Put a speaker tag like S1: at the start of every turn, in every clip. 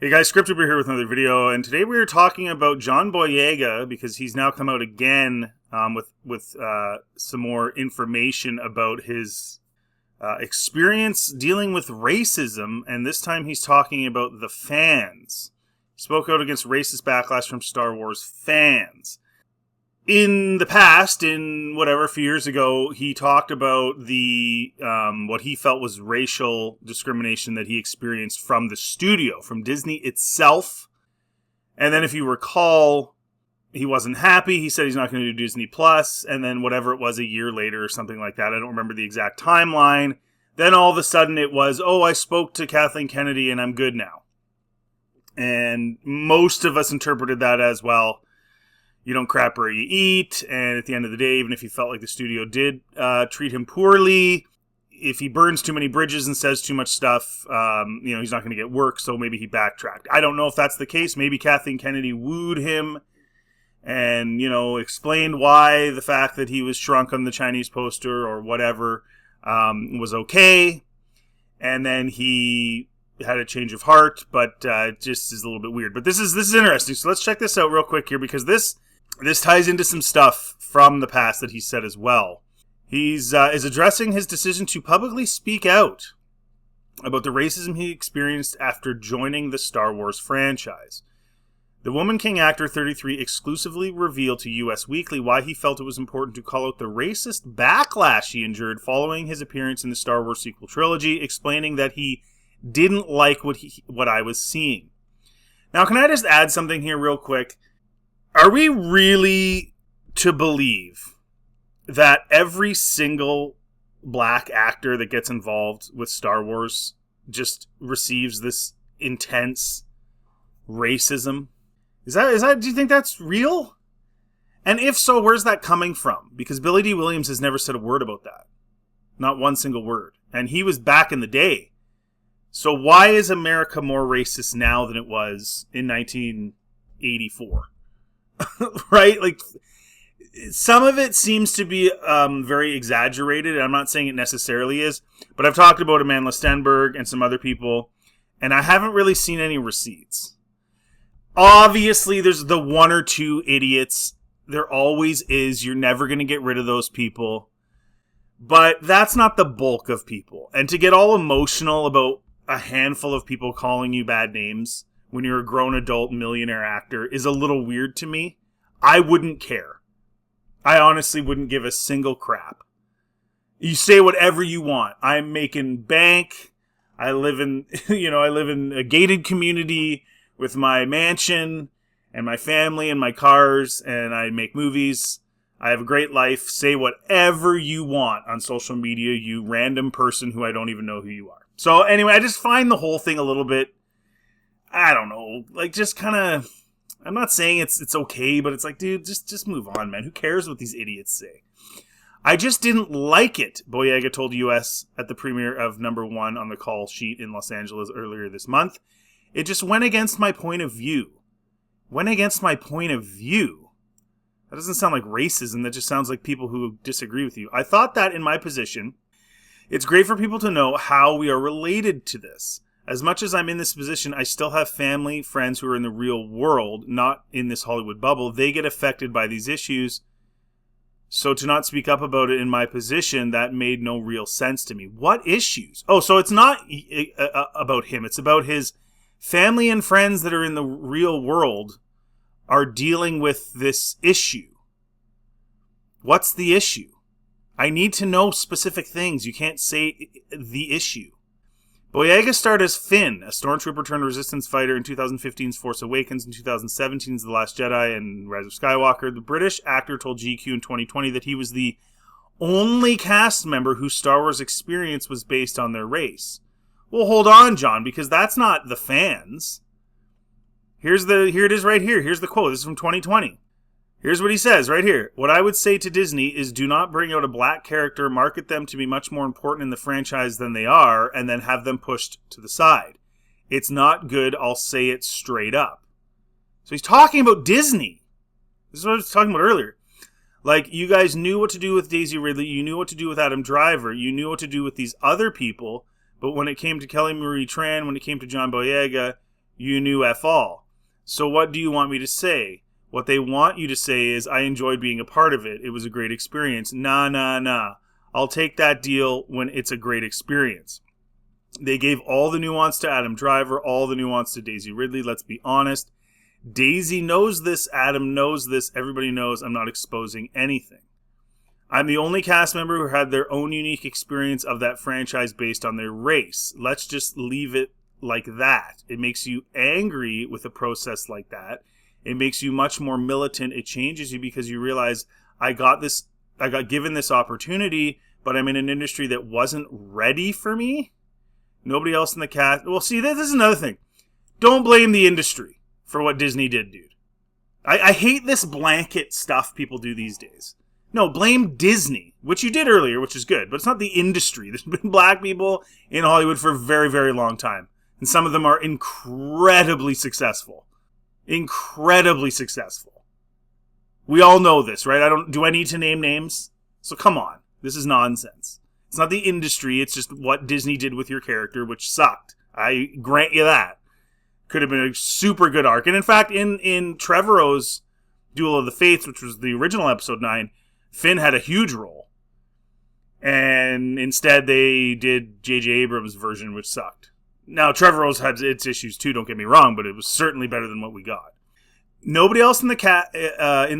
S1: Hey guys, Scriptuber here with another video, and today we are talking about John Boyega because he's now come out again with some more information about his experience dealing with racism, and this time he's talking about the fans. He spoke out against racist backlash from Star Wars fans. In the past, a few years ago, he talked about the what he felt was racial discrimination that he experienced from the studio, from Disney itself. And then if you recall, he wasn't happy. He said he's not going to do Disney Plus. And then whatever it was, a year later or something like that. I don't remember the exact timeline. Then all of a sudden it was, I spoke to Kathleen Kennedy and I'm good now. And most of us interpreted that as, well, you don't crap where you eat, and at the end of the day, even if he felt like the studio did treat him poorly, if he burns too many bridges and says too much stuff, he's not going to get work, so maybe he backtracked. I don't know if that's the case. Maybe Kathleen Kennedy wooed him and, explained why the fact that he was shrunk on the Chinese poster or whatever was okay, and then he had a change of heart, but it just is a little bit weird. But this is interesting, so let's check this out real quick here, because this ties into some stuff from the past that he said as well. He's is addressing his decision to publicly speak out about the racism he experienced after joining the Star Wars franchise. The Woman King actor 33 exclusively revealed to US Weekly why he felt it was important to call out the racist backlash he endured following his appearance in the Star Wars sequel trilogy, explaining that he didn't like what I was seeing. Now, can I just add something here real quick? Are we really to believe that every single black actor that gets involved with Star Wars just receives this intense racism? Is that? Do you think that's real? And if so, where's that coming from? Because Billy D. Williams has never said a word about that. Not one single word. And he was back in the day. So why is America more racist now than it was in 1984? Right? Like, some of it seems to be very exaggerated, and I'm not saying it necessarily is, but I've talked about Amanda Stenberg and some other people, and I haven't really seen any receipts. Obviously, there's the one or two idiots. There always is. You're never going to get rid of those people. But that's not the bulk of people. And to get all emotional about a handful of people calling you bad names when you're a grown adult millionaire actor is a little weird to me. I wouldn't care. I honestly wouldn't give a single crap. You say whatever you want. I'm making bank. I live in a gated community with my mansion and my family and my cars, and I make movies. I have a great life. Say whatever you want on social media, you random person who I don't even know who you are. So anyway, I just find the whole thing a little bit, I don't know, like just kind of, I'm not saying it's okay, but it's like, dude, just move on, man. Who cares what these idiots say? I just didn't like it, Boyega told US at the premiere of number 1 on the call sheet in Los Angeles earlier this month. It just went against my point of view. That doesn't sound like racism. That just sounds like people who disagree with you. I thought that in my position, it's great for people to know how we are related to this. As much as I'm in this position, I still have family, friends who are in the real world, not in this Hollywood bubble. They get affected by these issues. So to not speak up about it in my position, that made no real sense to me. What issues? Oh, so it's not about him. It's about his family and friends that are in the real world are dealing with this issue. What's the issue? I need to know specific things. You can't say the issue. Boyega starred as Finn, a stormtrooper turned resistance fighter in 2015's Force Awakens and 2017's The Last Jedi and Rise of Skywalker. The British actor told GQ in 2020 that he was the only cast member whose Star Wars experience was based on their race. Well, hold on, John, because that's not the fans. Here it is right here. Here's the quote. This is from 2020. Here's what he says right here. What I would say to Disney is do not bring out a black character, market them to be much more important in the franchise than they are, and then have them pushed to the side. It's not good. I'll say it straight up. So he's talking about Disney. This is what I was talking about earlier. Like, you guys knew what to do with Daisy Ridley. You knew what to do with Adam Driver. You knew what to do with these other people. But when it came to Kelly Marie Tran, when it came to John Boyega, You knew F all. So what do you want me to say? What they want you to say is, I enjoyed being a part of it. It was a great experience. Nah. I'll take that deal when it's a great experience. They gave all the nuance to Adam Driver, all the nuance to Daisy Ridley. Let's be honest. Daisy knows this. Adam knows this. Everybody knows I'm not exposing anything. I'm the only cast member who had their own unique experience of that franchise based on their race. Let's just leave it like that. It makes you angry with a process like that. It makes you much more militant. It changes you because you realize I got given this opportunity, but I'm in an industry that wasn't ready for me. Nobody else in the cast. Well, see, this is another thing. Don't blame the industry for what Disney did, dude. I hate this blanket stuff people do these days. No, blame Disney, which you did earlier, which is good, but it's not the industry. There's been black people in Hollywood for a very, very long time, and some of them are incredibly successful. Incredibly successful. We all know this, right? Do I need to name names? So come on. This is nonsense. It's not the industry, it's just what Disney did with your character, which sucked. I grant you that. Could have been a super good arc. And in fact, in Trevorrow's Duel of the Fates, which was the original episode 9, Finn had a huge role. And instead they did J.J. Abrams' version, which sucked. Now, Trevorrow's had its issues too, don't get me wrong, but it was certainly better than what we got. Nobody else in the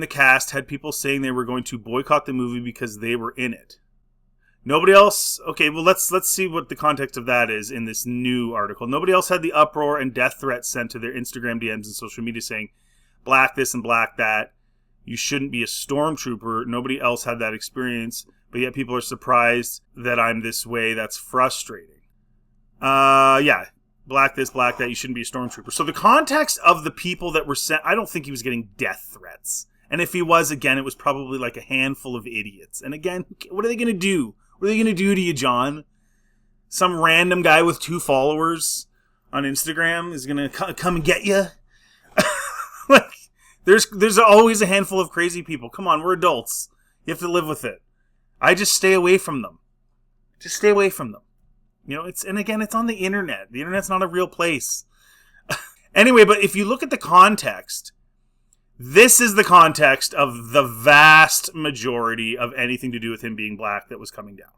S1: cast had people saying they were going to boycott the movie because they were in it. Nobody else... Okay, well, let's see what the context of that is in this new article. Nobody else had the uproar and death threats sent to their Instagram DMs and social media saying, black this and black that. You shouldn't be a stormtrooper. Nobody else had that experience, but yet people are surprised that I'm this way. That's frustrating. Yeah. Black this, black that. You shouldn't be a stormtrooper. So the context of the people that were sent... I don't think he was getting death threats. And if he was, again, it was probably like a handful of idiots. And again, what are they going to do? What are they going to do to you, John? Some random guy with 2 followers on Instagram is going to come and get you? Like, there's always a handful of crazy people. Come on, we're adults. You have to live with it. I just stay away from them. Just stay away from them. You know, it's on the internet. The internet's not a real place. Anyway, but if you look at the context, this is the context of the vast majority of anything to do with him being black that was coming down.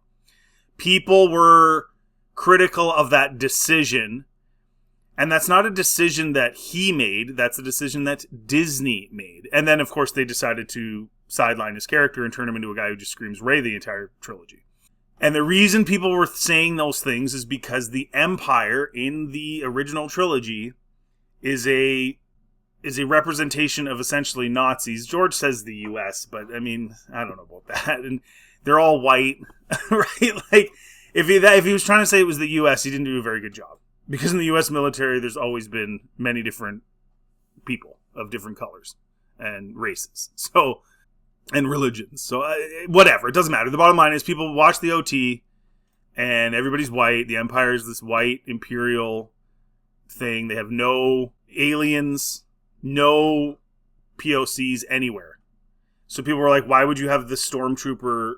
S1: People were critical of that decision, and that's not a decision that he made, that's a decision that Disney made. And then, of course, they decided to sideline his character and turn him into a guy who just screams Rey the entire trilogy. And the reason people were saying those things is because the Empire in the original trilogy is a representation of essentially Nazis. George says the U.S., but I mean, I don't know about that. And they're all white, right? Like, if he was trying to say it was the U.S., he didn't do a very good job. Because in the U.S. military, there's always been many different people of different colors and races. So, and religions. So, whatever. It doesn't matter. The bottom line is people watch the OT, and everybody's white. The Empire is this white imperial thing. They have no aliens, no POCs anywhere. So people were like, why would you have the stormtrooper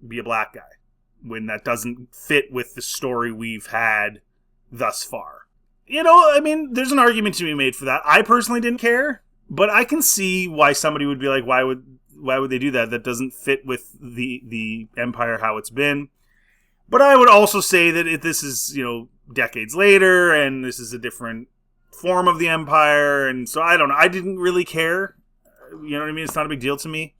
S1: be a black guy when that doesn't fit with the story we've had thus far? You know, I mean, there's an argument to be made for that. I personally didn't care, but I can see why somebody would be like, why would they do that? That doesn't fit with the Empire, how it's been. But I would also say that this is, you know, decades later, and this is a different form of the Empire, and so I don't know. I didn't really care. You know what I mean? It's not a big deal to me.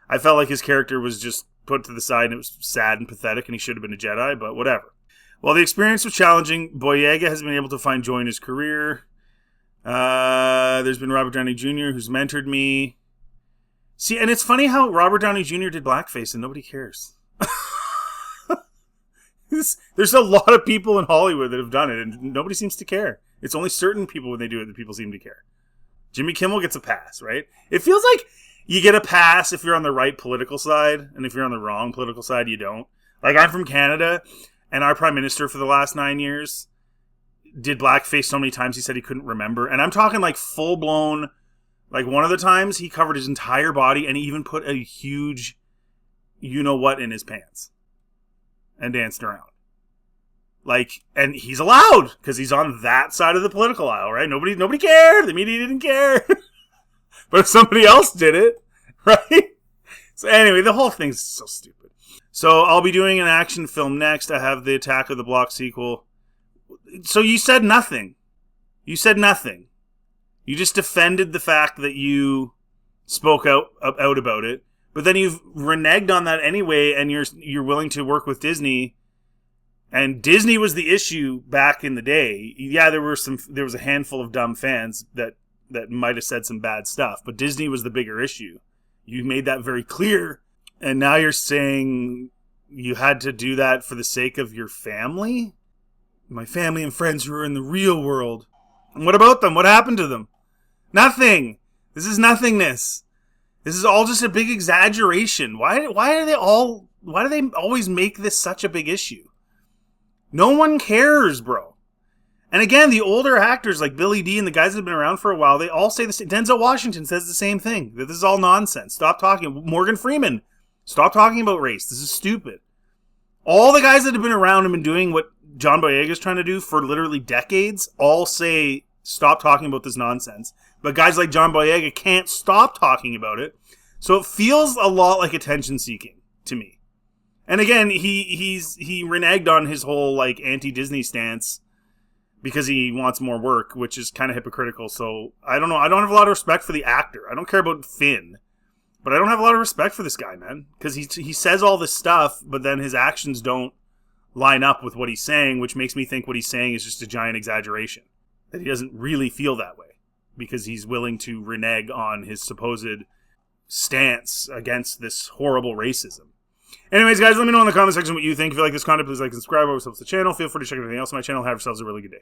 S1: I felt like his character was just put to the side, and it was sad and pathetic, and he should have been a Jedi, but whatever. While the experience was challenging, Boyega has been able to find joy in his career. There's been Robert Downey Jr., who's mentored me. See, and it's funny how Robert Downey Jr. did blackface, and nobody cares. There's a lot of people in Hollywood that have done it, and nobody seems to care. It's only certain people when they do it that people seem to care. Jimmy Kimmel gets a pass, right? It feels like you get a pass if you're on the right political side, and if you're on the wrong political side, you don't. Like, I'm from Canada, and our Prime Minister for the last 9 years did blackface so many times he said he couldn't remember. And I'm talking like full-blown, like one of the times he covered his entire body, and he even put a huge you-know-what in his pants and danced around. Like, and he's allowed because he's on that side of the political aisle, right? Nobody cared. The media didn't care. But if somebody else did it, right? So anyway, the whole thing's so stupid. So I'll be doing an action film next. I have the Attack of the Block sequel. So you said nothing. You said nothing. You just defended the fact that you spoke out about it, but then you've reneged on that anyway, and you're willing to work with Disney. And Disney was the issue back in the day. Yeah, there was a handful of dumb fans that might have said some bad stuff, but Disney was the bigger issue. You made that very clear, and now you're saying you had to do that for the sake of your family? My family and friends who are in the real world. And what about them? What happened to them? Nothing. This is nothingness. This is all just a big exaggeration. Why do they always make this such a big issue? No one cares, bro. And again, the older actors like Billy Dee and the guys that have been around for a while, they all say the same. Denzel Washington says the same thing, that this is all nonsense. Stop talking. Morgan Freeman, stop talking about race. This is stupid. All the guys that have been around and been doing what John Boyega is trying to do for literally decades all say, stop talking about this nonsense. But guys like John Boyega can't stop talking about it. So it feels a lot like attention seeking to me. And again, he reneged on his whole like anti-Disney stance because he wants more work, which is kind of hypocritical. So I don't know. I don't have a lot of respect for the actor. I don't care about Finn, but I don't have a lot of respect for this guy, man, because he says all this stuff, but then his actions don't line up with what he's saying, which makes me think what he's saying is just a giant exaggeration, that he doesn't really feel that way because he's willing to renege on his supposed stance against this horrible racism. Anyways, guys, let me know in the comment section what you think. If you like this content, please like and subscribe. Always helps the channel. Feel free to check out anything else on my channel. Have yourselves a really good day.